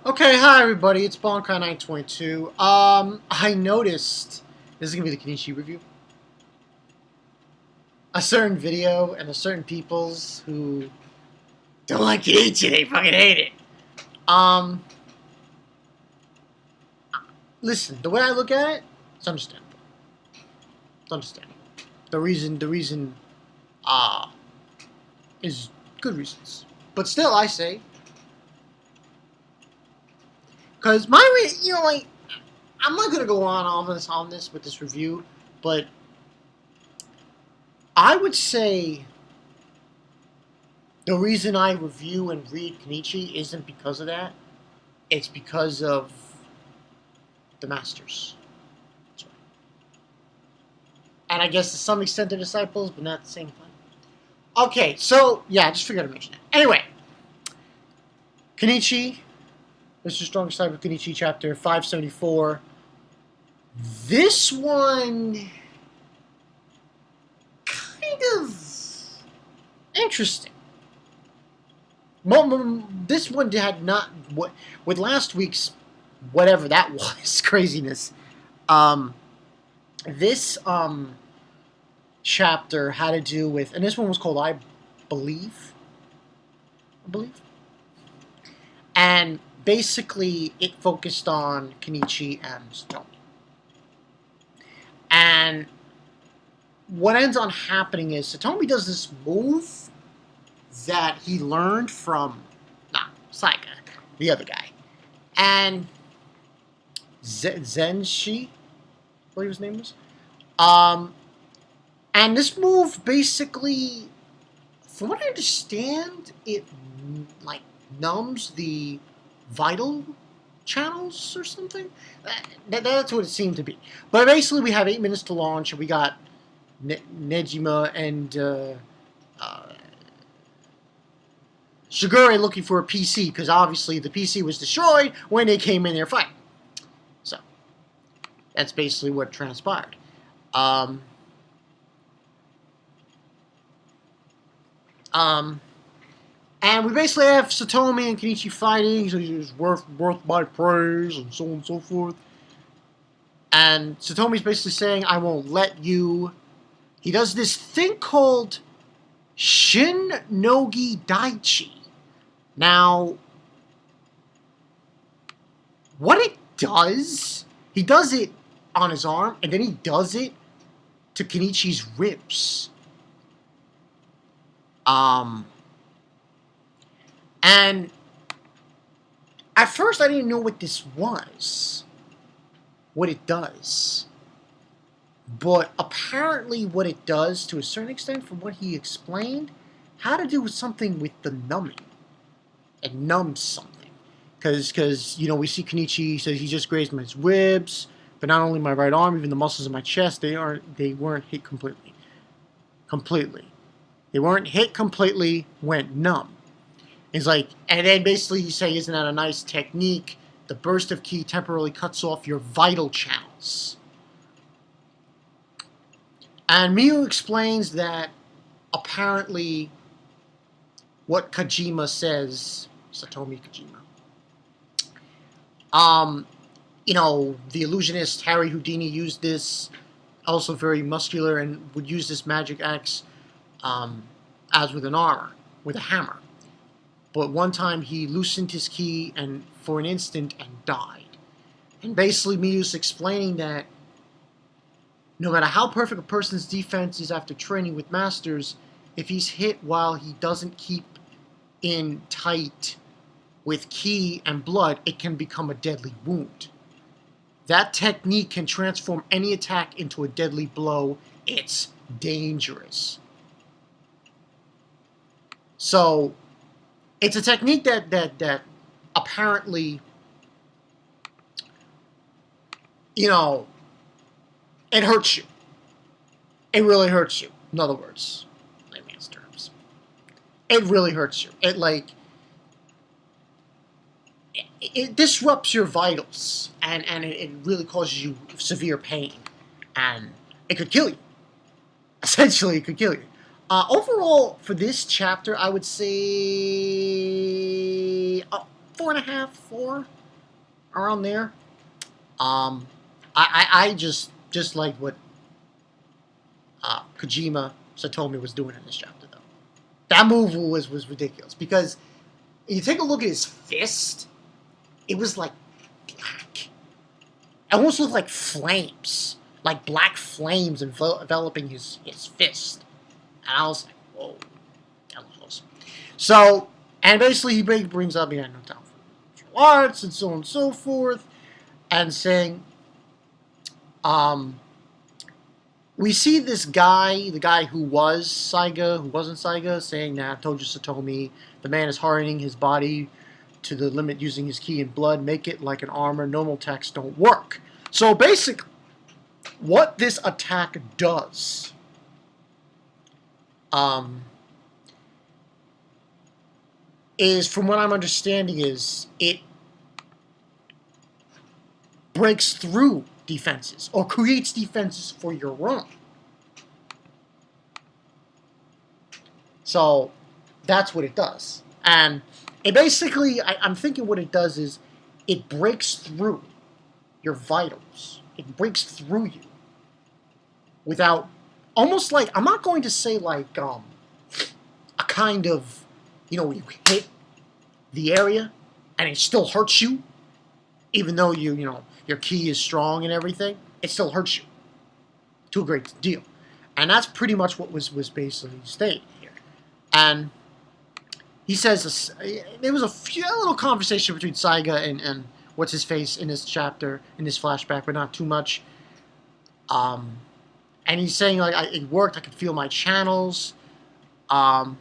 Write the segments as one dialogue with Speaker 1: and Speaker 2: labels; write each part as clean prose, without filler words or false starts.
Speaker 1: Okay, hi everybody, it's Bonkai922. I noticed this is gonna be the Kenichi review. A certain video and a certain peoples who don't like Kenichi, they fucking hate it. Um, Listen, the way I look at it, it's understandable. It's understandable. The reason, uh, is good reasons. But still, I say, because like, I'm not gonna go on this with this review, but I would say the reason I review and read Kenichi isn't because of that. It's because of the masters. That's right. And I guess to some extent the disciples, but not at the same time. Okay, so yeah, I just forgot to mention that. Anyway, Kenichi, Mr. Strongest Type of Kenichi, chapter 574. This one kind of interesting. This one had not with last week's whatever that was craziness. This chapter had to do with, and this one was called I believe, and basically it focused on Kenichi and Satomi. And what ends on happening is Satomi does this move that he learned from Saiga, the other guy, and Zenshi, I believe his name was. And this move basically, from what I understand, it like numbs the vital channels or something. That's what it seemed to be. But basically, we have 8 minutes to launch, and we got Nejima and Shigure looking for a PC, because obviously the PC was destroyed when they came in there fighting. So, that's basically what transpired. And we basically have Satomi and Kenichi fighting, so he's worth my praise, and so on and so forth. And Satomi's basically saying, I won't let you. He does this thing called Shin-Nogi Daichi. Now, what it does, he does it on his arm, and then he does it to Kenichi's ribs. And at first I didn't know what this was, what it does. But apparently what it does, to a certain extent, from what he explained, had to do with something with the numbing. It numbs something. Because you know, we see Kenichi says he just grazed my ribs, but not only my right arm, even the muscles in my chest, they weren't hit completely. They weren't hit completely, went numb. He's like, and then basically you say, isn't that a nice technique? The burst of ki temporarily cuts off your vital channels. And Miyu explains that apparently what Kojima says, Satomi Kojima, you know, the illusionist Harry Houdini used this, also very muscular, and would use this magic axe as with an armor, with a hammer. But one time he loosened his ki and for an instant and died. And basically Miyu's explaining that no matter how perfect a person's defense is after training with masters, if he's hit while he doesn't keep in tight with ki and blood, it can become a deadly wound. That technique can transform any attack into a deadly blow. It's dangerous. So, it's a technique that apparently, you know, it hurts you. It really hurts you. In other words, layman's terms. It really hurts you. It disrupts your vitals, and it really causes you severe pain, and it could kill you. Essentially, it could kill you. Overall, for this chapter, I would say 4.5, 4, around there. I just like what Satomi was doing in this chapter, though. That move was ridiculous, because you take a look at his fist, it was like black. It almost looked like flames, like black flames enveloping his fist. And I was like, whoa, that was awesome. So, and basically he brings up, he had no time for martial arts and so on and so forth, and saying, we see this guy, the guy who was Saiga, who wasn't Saiga, saying that, I told you, Satomi, the man is hardening his body to the limit using his ki and blood, make it like an armor, normal attacks don't work. So basically, what this attack does, is, from what I'm understanding, is it breaks through defenses, or creates defenses for your own. So that's what it does. And it basically, I'm thinking what it does is it breaks through your vitals. It breaks through you without, almost like, I'm not going to say like a kind of, you hit the area and it still hurts you, even though your ki is strong and everything, it still hurts you to a great deal. And that's pretty much what was basically stated here. And he says there was a little conversation between Saiga and what's his face in this chapter, in this flashback, but not too much. And he's saying, like, it worked, I could feel my channels. And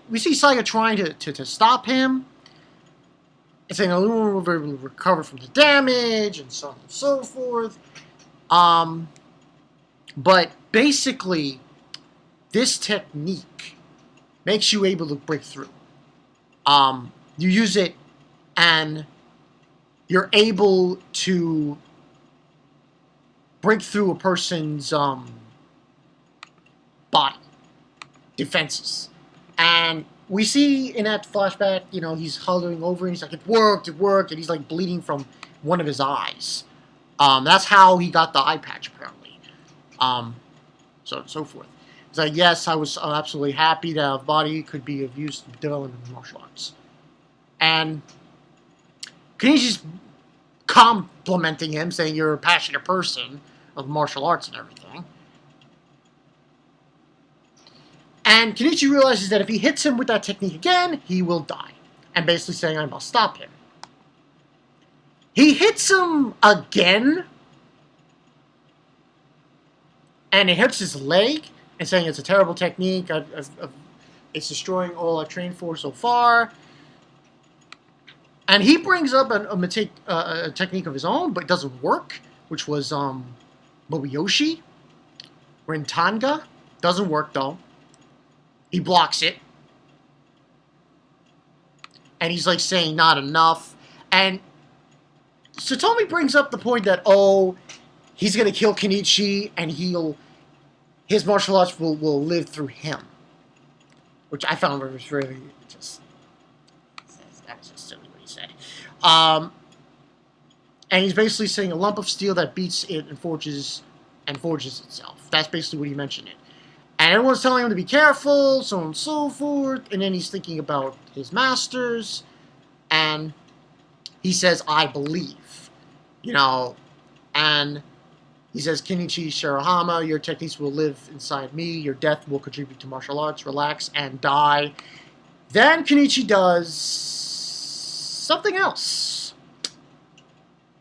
Speaker 1: we see Saiga trying to stop him. And saying, oh, we'll recover from the damage, and so on and so forth. But basically, this technique makes you able to break through. You use it, and you're able to break through a person's body defenses. And we see in that flashback, he's hovering over and he's like, it worked, and he's like bleeding from one of his eyes. That's how he got the eye patch, apparently. So on and so forth. He's like, yes, I was absolutely happy that a body could be of use to develop in martial arts. And Kenichi's complimenting him, saying you're a passionate person of martial arts and everything. And Kenichi realizes that if he hits him with that technique again, he will die. And basically saying, I must stop him. He hits him again. And it hurts his leg. And saying it's a terrible technique. It's destroying all I've trained for so far. And he brings up a technique of his own, but it doesn't work. Which was Mobiyoshi. Rintanga. Doesn't work, though. He blocks it. And he's like saying not enough. And Satomi brings up the point that, oh, he's going to kill Kenichi and his martial arts will live through him. Which I found was really just, that was just silly what he said. And he's basically saying a lump of steel that beats it and forges itself. That's basically what he mentioned it. And everyone's telling him to be careful, so on and so forth. And then he's thinking about his masters. And he says, I believe. And he says, Kenichi Shirahama, your techniques will live inside me. Your death will contribute to martial arts. Relax and die. Then Kenichi does something else.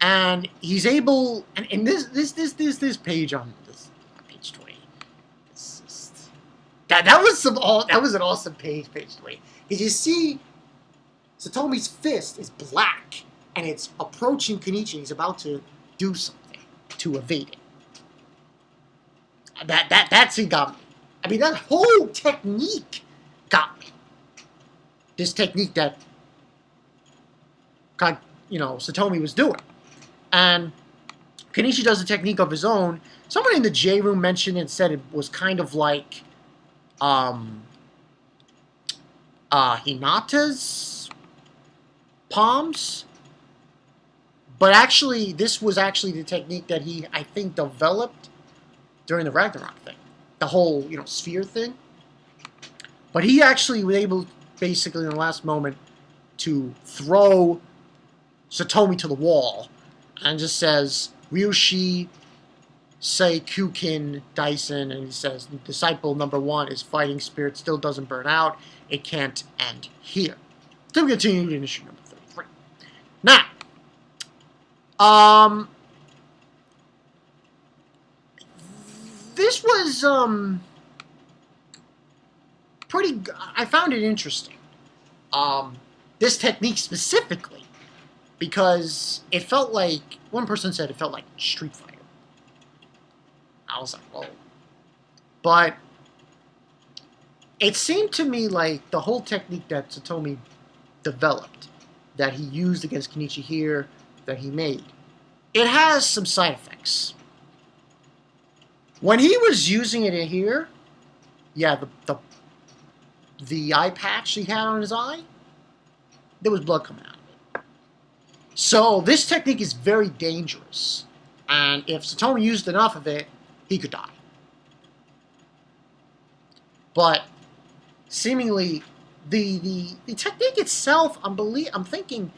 Speaker 1: And he's able, and in this page on page 20. That was an awesome page 20. Because you see, Satomi's fist is black, and it's approaching Kenichi. He's about to do something to evade it. That's what got me. I mean, that whole technique got me. This technique that, Satomi was doing, and Kenichi does a technique of his own. Someone in the J room mentioned and said it was kind of like Hinata's palms. But actually, this was actually the technique that he, I think, developed during the Ragnarok thing. The whole, sphere thing. But he actually was able, basically, in the last moment, to throw Satomi to the wall and just says, Ryushi Sei Kukin Dyson, and he says, disciple number 1 is fighting spirit, still doesn't burn out. It can't end here. Then we continue to issue number 33. Now, this was, pretty, I found it interesting. This technique specifically, because it felt like, one person said it felt like Street Fighter. I was like, whoa. But it seemed to me like the whole technique that Satomi developed, that he used against Kenichi here, that he made, it has some side effects. When he was using it in here, yeah, the eye patch he had on his eye, there was blood coming out of it. So this technique is very dangerous. And if Satomi used enough of it, he could die. But seemingly, the technique itself, I'm thinking,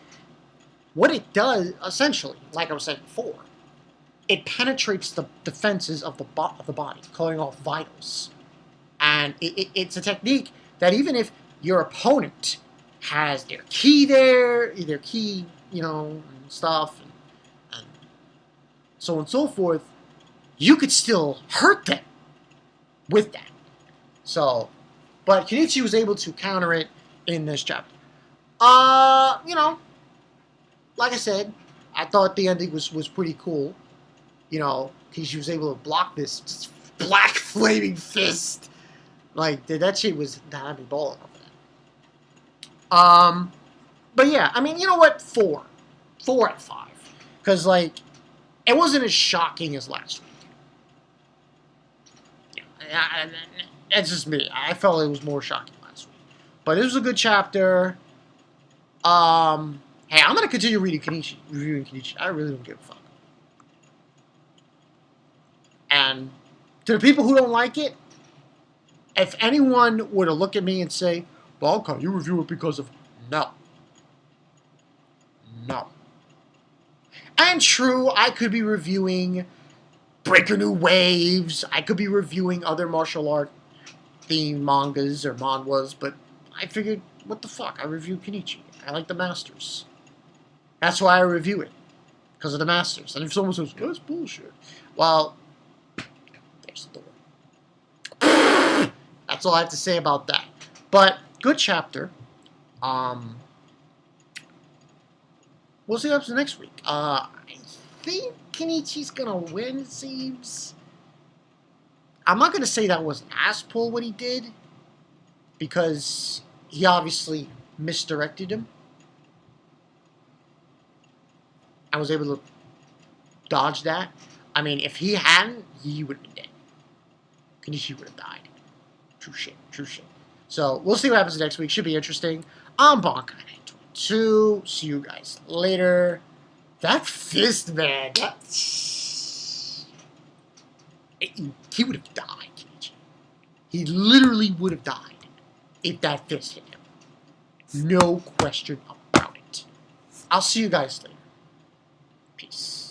Speaker 1: what it does, essentially, like I was saying before, it penetrates the defenses of the body, cutting off vitals. And it's a technique that even if your opponent has their ki there, their ki, and stuff, and so on and so forth, you could still hurt them with that. So, but Kenichi was able to counter it in this chapter. Like I said, I thought the ending was pretty cool. Kenichi was able to block this black flaming fist. Like, that shit was, I'd be balling over that. But yeah, I mean, you know what? 4 out of 5. Because, like, it wasn't as shocking as last week. That's just me. I felt it was more shocking last week. But it was a good chapter. Hey, I'm going to continue reviewing Kenichi. I really don't give a fuck. And to the people who don't like it, if anyone were to look at me and say, well, can you review it because of... No. And true, I could be reviewing Breaker New Waves. I could be reviewing other martial art themed mangas or manhwas, but I figured, what the fuck? I review Kenichi. I like the Masters. That's why I review it. Because of the Masters. And if someone says, that's bullshit. Well, there's the door. That's all I have to say about that. But, good chapter. We'll see what happens next week. I think Kenichi's gonna win, it seems. I'm not gonna say that was an ass pull what he did, because he obviously misdirected him. I was able to dodge that. I mean, if he hadn't, he would have been dead. Kenichi would have died. True shit. So, we'll see what happens next week. Should be interesting. I'm Bonkai922. See you guys later. That fist, man. He would have died, Kenichi. He literally would have died if that fist hit him. No question about it. I'll see you guys later. Peace.